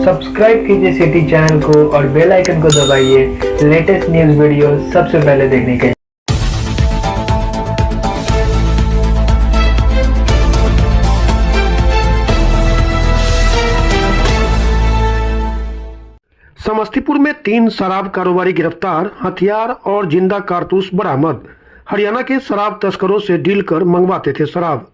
Subscribe कीजिए city channel को और बेल आइकन को दबाइए लेटेस्ट न्यूज़ वीडियो सबसे पहले देखने के लिए। समस्तीपुर में 3 शराब कारोबारी गिरफ्तार, हथियार और जिंदा कारतूस बरामद। हरियाणा के शराब तस्करों से डील कर मंगवाते थे शराब।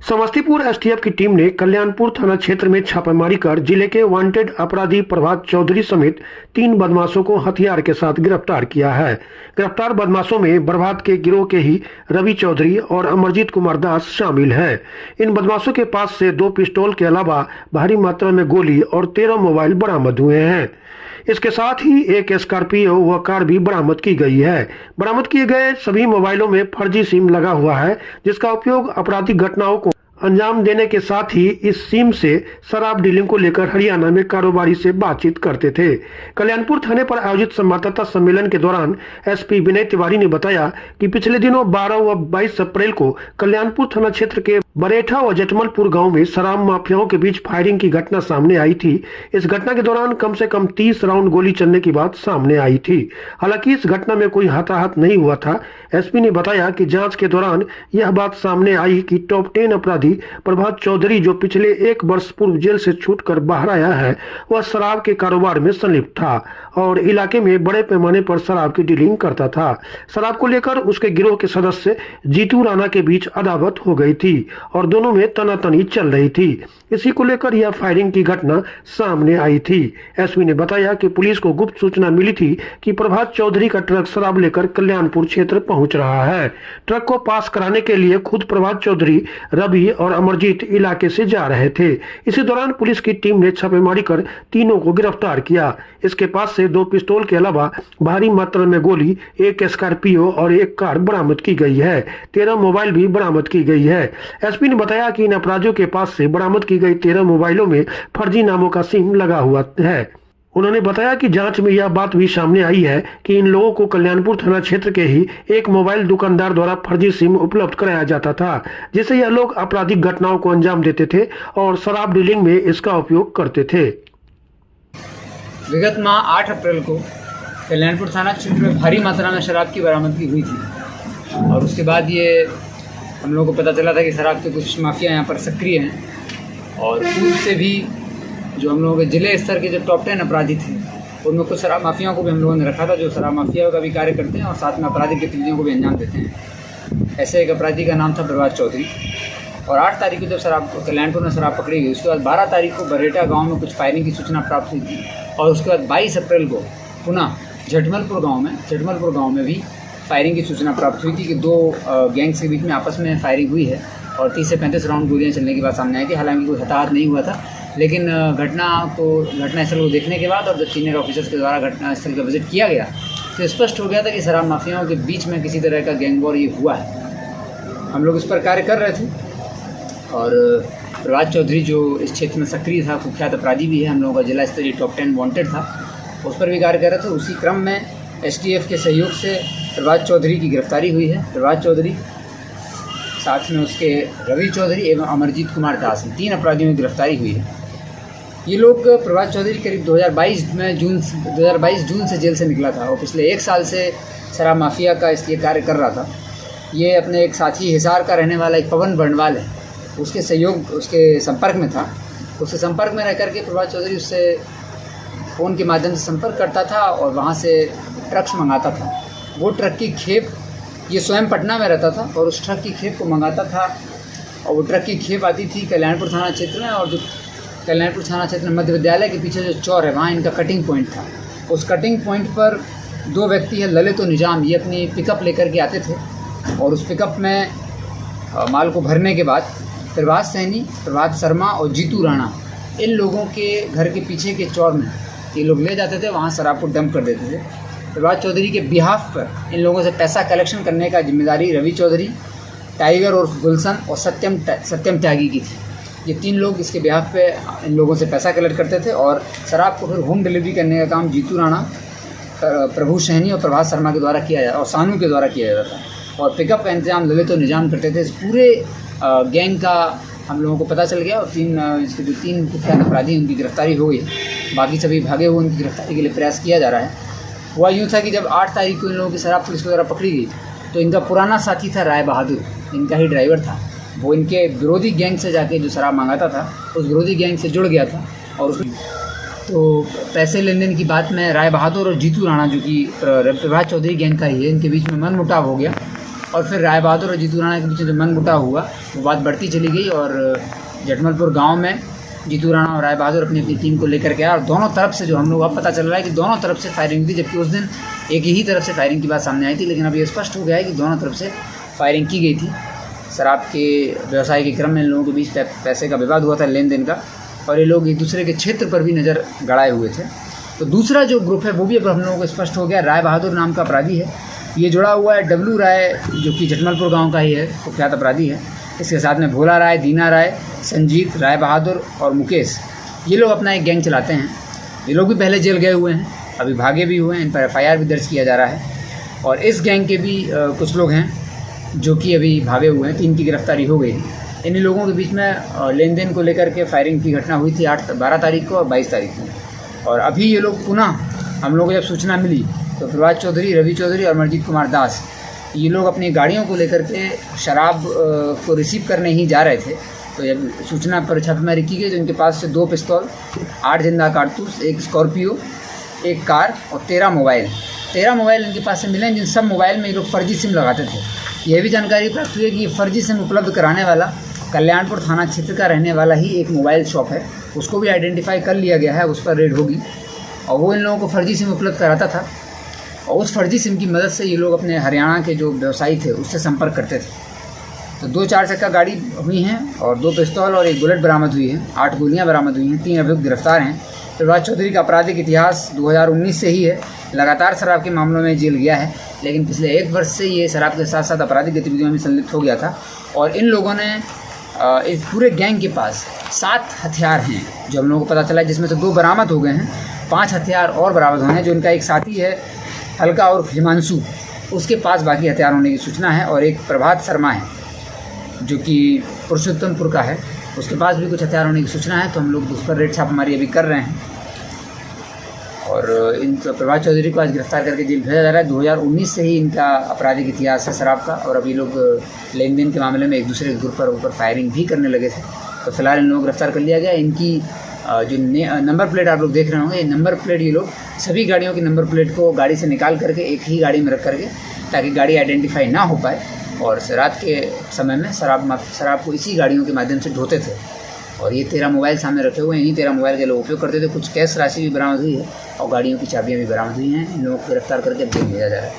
समस्तीपुर एसटीएफ की टीम ने कल्याणपुर थाना क्षेत्र में छापेमारी कर जिले के वांटेड अपराधी प्रभात चौधरी समेत 3 बदमाशों को हथियार के साथ गिरफ्तार किया है। गिरफ्तार बदमाशों में प्रभात के गिरोह के ही रवि चौधरी और अमरजीत कुमार दास शामिल है। इन बदमाशों के पास से 2 पिस्तौल के अलावा भारी मात्रा में गोली और 13 मोबाइल बरामद हुए हैं। इसके साथ ही एक स्कॉर्पियो व कार भी बरामद की गई है। बरामद किए गए सभी मोबाइलों में फर्जी सिम लगा हुआ है, जिसका उपयोग आपराधिक घटनाओं को अंजाम देने के साथ ही इस सिम से शराब डीलिंग को लेकर हरियाणा में कारोबारी से बातचीत करते थे। कल्याणपुर थाने पर आयोजित संवाददाता सम्मेलन के दौरान एसपी विनय तिवारी ने बताया कि पिछले दिनों 12 व 22 अप्रैल को कल्याणपुर थाना क्षेत्र के बरेठा व जटमलपुर गांव में शराब माफियाओं के बीच फायरिंग की घटना सामने आई थी। इस घटना के दौरान कम से कम 30 राउंड गोली चलने की बात सामने आई थी। हालांकि इस घटना में कोई हताहत नहीं हुआ था। एसपी ने बताया कि जांच के दौरान यह बात सामने आई कि टॉप 10 अपराधी प्रभात चौधरी, जो पिछले 1 वर्ष पूर्व जेल से छूटकर बाहर आया है, वह शराब के कारोबार में संलिप्त था और इलाके में बड़े पैमाने पर शराब की डीलिंग करता था। शराब को लेकर उसके गिरोह के सदस्य जीतू राणा के बीच अदावत हो गई थी और दोनों में तनातनी चल रही थी। इसी को लेकर यह फायरिंग की घटना सामने आई थी। एसपी ने बताया कि पुलिस को गुप्त सूचना मिली थी कि प्रभात चौधरी का ट्रक शराब लेकर कल्याणपुर क्षेत्र पहुंच रहा है। ट्रक को पास कराने के लिए खुद प्रभात चौधरी, रवि और अमरजीत इलाके से जा रहे थे। इसी दौरान पुलिस की टीम ने छापेमारी कर तीनों को गिरफ्तार किया। इसके पास से 2 पिस्तौल के अलावा भारी मात्रा में गोली, एक स्कॉर्पियो और एक कार बरामद की गई है। 13 मोबाइल भी बरामद की गई है। एसपी ने बताया कि इन अपराधियों के पास से बरामद की गई 13 मोबाइलों में फर्जी नामों का सिम लगा हुआ है। उन्होंने बताया कि जांच में यह बात भी सामने आई है कि इन लोगों को कल्याणपुर थाना क्षेत्र के ही एक मोबाइल दुकानदार द्वारा फर्जी सिम उपलब्ध कराया जाता था, जिससे यह लोग आपराधिक घटनाओं को अंजाम देते थे और शराब डीलिंग में इसका उपयोग करते थे। विगत माह 8 अप्रैल को कल्याणपुर थाना क्षेत्र में भारी मात्रा में शराब की बरामदगी हुई थी और उसके बाद ये हम लोगों को पता चला था कि शराब के कुछ माफिया यहाँ पर सक्रिय हैं और पूर्व से भी जो हम लोगों के जिले स्तर के जो टॉप 10 अपराधी थे उनमें कुछ शराब माफियाओं को भी हम लोगों ने रखा था, जो शराब माफिया का भी कार्य करते हैं और साथ में आपराधिक गतिविधियों को भी अंजाम देते हैं। ऐसे एक अपराधी का नाम था प्रभात चौधरी और 8 तारीख को जब शराब कल्याणपुर में शराब पकड़ी गई, उसके बाद 12 तारीख को बरेठा गाँव में कुछ फायरिंग की सूचना प्राप्त हुई थी और उसके बाद 22 अप्रैल को पुनः जटमलपुर गाँव में भी फायरिंग की सूचना प्राप्त हुई थी कि 2 गैंग्स के बीच में आपस में फायरिंग हुई है और 30 से 35 राउंड गोलियां चलने की बात सामने आई थी। हालांकि कोई हताहत नहीं हुआ था, लेकिन घटनास्थल को देखने के बाद और जब सीनियर ऑफिसर्स के द्वारा घटनास्थल का विजिट किया गया तो स्पष्ट हो गया था कि शराब माफियाओं के बीच में किसी तरह का गैंग वॉर ये हुआ है। हम लोग इस पर कार्य कर रहे थे और प्रभात चौधरी जो इस क्षेत्र में सक्रिय था, कुख्यात अपराधी भी है, हम लोगों का जिला स्तरीय टॉप 10 वांटेड था, उस पर भी कार्य कर रहे थे। उसी क्रम में एसटीएफ के सहयोग से प्रभात चौधरी की गिरफ्तारी हुई है। प्रभात चौधरी, साथ में उसके रवि चौधरी एवं अमरजीत कुमार दास, 3 अपराधियों की गिरफ्तारी हुई है। ये लोग, प्रभात चौधरी करीब 2022 जून से जेल से निकला था और पिछले 1 साल से शराब माफिया का इसलिए कार्य कर रहा था। ये अपने एक साथी हिसार का रहने वाला एक पवन बर्णवाल है, उसके संपर्क में था। उसके संपर्क में रह करके प्रभात चौधरी उससे फ़ोन के माध्यम से संपर्क करता था और वहाँ से ट्रक्स मंगाता था। वो ट्रक की खेप, ये स्वयं पटना में रहता था और उस ट्रक की खेप को मंगाता था और वो ट्रक की खेप आती थी कल्याणपुर थाना क्षेत्र में और जो कल्याणपुर थाना क्षेत्र में मध्य विद्यालय के पीछे जो चौर है वहाँ इनका कटिंग पॉइंट था। उस कटिंग पॉइंट पर 2 व्यक्ति है, ललित और निजाम, ये अपनी पिकअप लेकर के आते थे और उस पिकअप में माल को भरने के बाद प्रभात सैनी, प्रभात शर्मा और जीतू राणा, इन लोगों के घर के पीछे के चौर में ये लोग ले जाते थे, वहाँ शराब को डंप कर देते थे। प्रभात चौधरी के बिहाफ पर इन लोगों से पैसा कलेक्शन करने का जिम्मेदारी रवि चौधरी, टाइगर और गुलशन और सत्यम त्यागी की थी। ये 3 लोग इसके बिहाफ पे इन लोगों से पैसा कलेक्ट करते थे और शराब को फिर होम डिलीवरी करने का काम जीतू राणा, प्रभु सैनी और प्रभात शर्मा के द्वारा किया जाता और सानू के द्वारा किया जाता था और पिकअप का इंतजाम ललित और निजाम करते थे। इस पूरे गैंग का हम लोगों को पता चल गया और इसके जो 3 कुख्यात अपराधी हैं उनकी गिरफ्तारी हो गई। बाकी सभी भागे हुए, उनकी गिरफ्तारी के लिए प्रयास किया जा रहा है। हुआ यूँ था कि जब 8 तारीख को इन लोगों की शराब पुलिस वगैरह पकड़ी गई तो इनका पुराना साथी था राय बहादुर, इनका ही ड्राइवर था। वो इनके विरोधी गैंग से जाके जो शराब मंगाता था उस विरोधी गैंग से जुड़ गया था और उसमें तो पैसे लेन देन की बात में राय बहादुर और जीतू राणा जो कि प्रभात चौधरी गैंग का ही है, इनके बीच में मनमुटाव हो गया और फिर राय बहादुर और जीतू राणा के बीच में जो मनमुटाव हुआ वो बात बढ़ती चली गई और जटमलपुर गांव में जीतू राणा और राय बहादुर अपनी अपनी टीम को लेकर के आए और दोनों तरफ से जो हम लोग अब पता चल रहा है कि दोनों तरफ से फायरिंग थी, जबकि उस दिन एक ही तरफ से फायरिंग की बात सामने आई थी, लेकिन अब ये स्पष्ट हो गया है कि दोनों तरफ से फायरिंग की गई थी। शराब के व्यवसाय के क्रम में इन लोगों के बीच पैसे का विवाद हुआ था, लेन देन का, और ये लोग एक दूसरे के क्षेत्र पर भी नज़र गड़ाए हुए थे। तो दूसरा जो ग्रुप है वो भी अब हम लोगों को स्पष्ट हो गया, राय बहादुर नाम का अपराधी है। ये जुड़ा हुआ है डब्लू राय जो कि जटमलपुर गांव का ही है, कुख्यात अपराधी है। इसके साथ में भोला राय, दीना राय, संजीत, राय बहादुर और मुकेश, ये लोग अपना एक गैंग चलाते हैं। ये लोग भी पहले जेल गए हुए हैं, अभी भागे भी हुए हैं, इन पर FIR भी दर्ज किया जा रहा है। और इस गैंग के भी कुछ लोग हैं जो कि अभी भागे हुए हैं, 3 की गिरफ्तारी हो गई। इन्हीं लोगों के बीच में लेन देन को लेकर के फायरिंग की घटना हुई थी 12 तारीख को और 22 तारीख को। और अभी ये लोग पुनः हम लोगों को जब सूचना मिली तो प्रभात चौधरी, रवि चौधरी और अमरजीत कुमार दास, ये लोग अपनी गाड़ियों को लेकर के शराब को रिसीव करने ही जा रहे थे। तो जब सूचना पर छापेमारी की गई तो इनके पास से 2 पिस्तौल, 8 जिंदा कारतूस, 1 स्कॉर्पियो, 1 कार और 13 मोबाइल इनके पास से मिले हैं, जिन सब मोबाइल में ये लोग फर्जी सिम लगाते थे। यह भी जानकारी प्राप्त हुई है कि फर्जी सिम उपलब्ध कराने वाला कल्याणपुर थाना क्षेत्र का रहने वाला ही एक मोबाइल शॉप है, उसको भी आइडेंटिफाई कर लिया गया है, उस पर रेड होगी। और वो इन लोगों को फर्जी सिम उपलब्ध कराता था और उस फर्जी सिम की मदद से ये लोग अपने हरियाणा के जो व्यवसायी थे उससे संपर्क करते थे। तो 2 4 चक्का गाड़ी हुई हैं और 2 पिस्तौल और 1 बुलेट बरामद हुई है, 8 गोलियां बरामद हुई हैं, 3 अभियुक्त गिरफ्तार हैं। प्रभात चौधरी का आपराधिक इतिहास 2019 से ही है, लगातार शराब के मामलों में जेल गया है, लेकिन पिछले 1 वर्ष से ये शराब के साथ साथ आपराधिक गतिविधियों में संलिप्त हो गया था। और इन लोगों ने इस पूरे गैंग के पास 7 हथियार हैं जो हम लोगों को पता चला है, जिसमें से 2 बरामद हो गए हैं, 5 हथियार और बरामद हुए हैं। जो इनका एक साथी है हल्का और हिमांशु, उसके पास बाकी हथियार होने की सूचना है। और एक प्रभात शर्मा है जो कि पुरुषोत्तमपुर का है, उसके पास भी कुछ हथियार होने की सूचना है। तो हम लोग उस पर रेड छापेमारी अभी कर रहे हैं और इन प्रभात चौधरी को आज गिरफ्तार करके जेल भेजा जा रहा है। 2019 से ही इनका आपराधिक इतिहास है शराब का और अभी लोग लेन देन के मामले में एक दूसरे के ग्रुप पर ऊपर फायरिंग भी करने लगे थे। तो फिलहाल इन लोगों को गिरफ्तार कर लिया गया। इनकी जो नंबर प्लेट आप लोग देख रहे होंगे, ये नंबर प्लेट ये लोग सभी गाड़ियों की नंबर प्लेट को गाड़ी से निकाल करके एक ही गाड़ी में रख करके, ताकि गाड़ी आइडेंटिफाई ना हो पाए, और रात के समय में शराब को इसी गाड़ियों के माध्यम से ढोते थे। और ये 13 मोबाइल सामने रखे हुए हैं, इन्हीं 13 मोबाइल के लोग उपयोग करते थे। कुछ कैश राशि भी बरामद हुई है और गाड़ियों की चाबियाँ भी बरामद हुई हैं। इन लोगों को गिरफ्तार करके जेल भेजा जा रहा है।